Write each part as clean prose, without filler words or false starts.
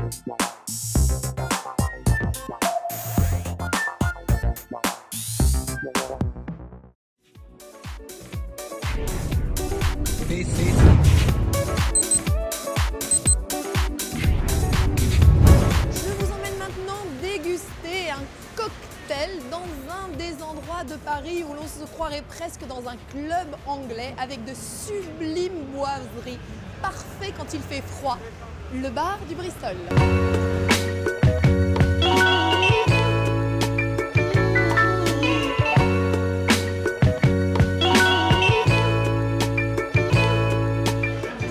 Je vous emmène maintenant déguster un cocktail dans un des endroits de Paris où l'on se croirait presque dans un club anglais avec de sublimes boiseries. Parfait quand il fait froid. Le bar du Bristol.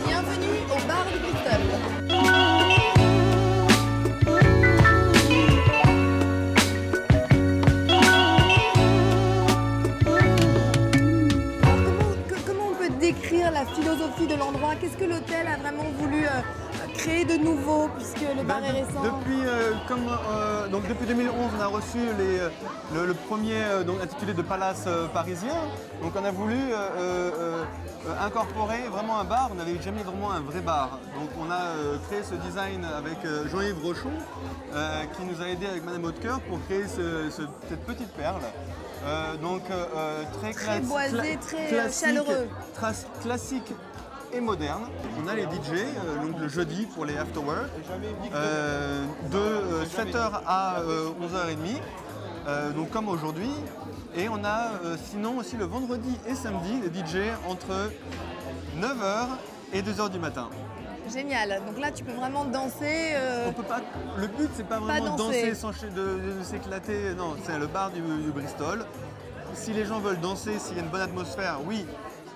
Bienvenue au bar du Bristol. Comment on peut décrire la philosophie de l'endroit? Qu'est-ce que l'hôtel a vraiment voulu créer de nouveau puisque le bar est récent? Depuis 2011, on a reçu le premier intitulé de Palace parisien. Donc on a voulu incorporer vraiment un bar. On n'avait jamais vraiment un vrai bar. Donc on a créé ce design avec Jean-Yves Rochon qui nous a aidé avec Madame Hautecoeur pour créer cette petite perle. Très boisé, très chaleureux. Classique et moderne. On a les DJ donc le jeudi pour les afterwork de 7h à 11h30 donc comme aujourd'hui, et on a sinon aussi le vendredi et samedi les DJ entre 9h et 2h du matin. Génial, donc là tu peux vraiment danser. On peut pas, le but c'est pas vraiment danser, de s'éclater, non, c'est le bar du Bristol. Si les gens veulent danser, s'il y a une bonne atmosphère, oui.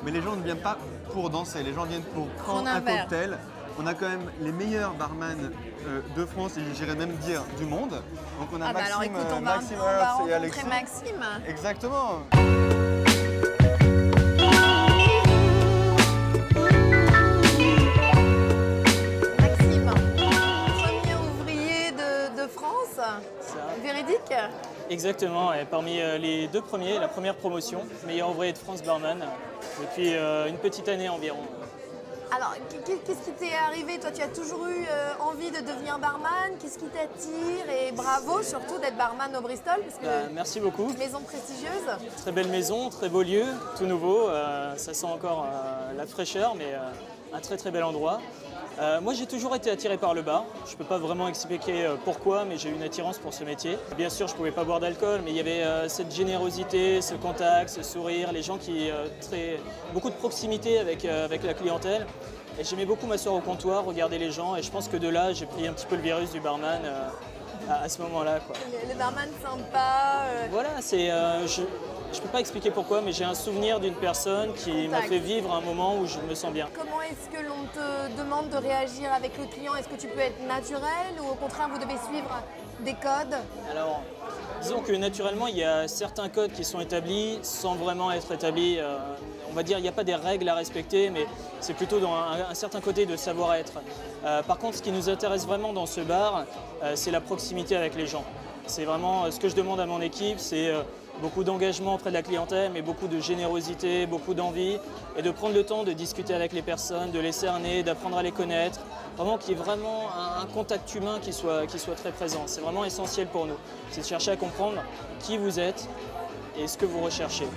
Mais les gens ne viennent pas pour danser, les gens viennent pour prendre un cocktail. On a quand même les meilleurs barman de France et j'irais même dire du monde. Donc on a Maxime, alors écoute, on va et Alexis. rencontrer Maxime. Exactement. Maxime, premier ouvrier de France, véridique? Exactement, et parmi les deux premiers, la première promotion, meilleur ouvrier de France barman, depuis une petite année environ. Alors, qu'est-ce qui t'est arrivé? Toi, tu as toujours eu envie de devenir barman. Qu'est-ce qui t'attire? Et bravo surtout d'être barman au Bristol, parce que merci beaucoup. Maison prestigieuse. Très belle maison, très beau lieu, tout nouveau. Ça sent encore la fraîcheur, mais un très très bel endroit. Moi j'ai toujours été attiré par le bar, je ne peux pas vraiment expliquer pourquoi, mais j'ai une attirance pour ce métier. Bien sûr je ne pouvais pas boire d'alcool, mais il y avait cette générosité, ce contact, ce sourire, les gens qui... beaucoup de proximité avec la clientèle. Et j'aimais beaucoup m'asseoir au comptoir, regarder les gens, et je pense que de là j'ai pris un petit peu le virus du barman à ce moment-là. Le barman sympa. Voilà, c'est... je ne peux pas expliquer pourquoi, mais j'ai un souvenir d'une personne qui m'a fait vivre un moment où je me sens bien. Comment est-ce que l'on te demande de réagir avec le client? Est-ce que tu peux être naturel ou au contraire vous devez suivre des codes? Alors, disons que naturellement, il y a certains codes qui sont établis sans vraiment être établis. On va dire qu'il n'y a pas des règles à respecter, mais c'est plutôt dans un certain côté de savoir-être. Par contre, ce qui nous intéresse vraiment dans ce bar, c'est la proximité avec les gens. C'est vraiment ce que je demande à mon équipe, c'est beaucoup d'engagement auprès de la clientèle, mais beaucoup de générosité, beaucoup d'envie, et de prendre le temps de discuter avec les personnes, de les cerner, d'apprendre à les connaître. Vraiment qu'il y ait vraiment un contact humain qui soit très présent. C'est vraiment essentiel pour nous. C'est de chercher à comprendre qui vous êtes et ce que vous recherchez.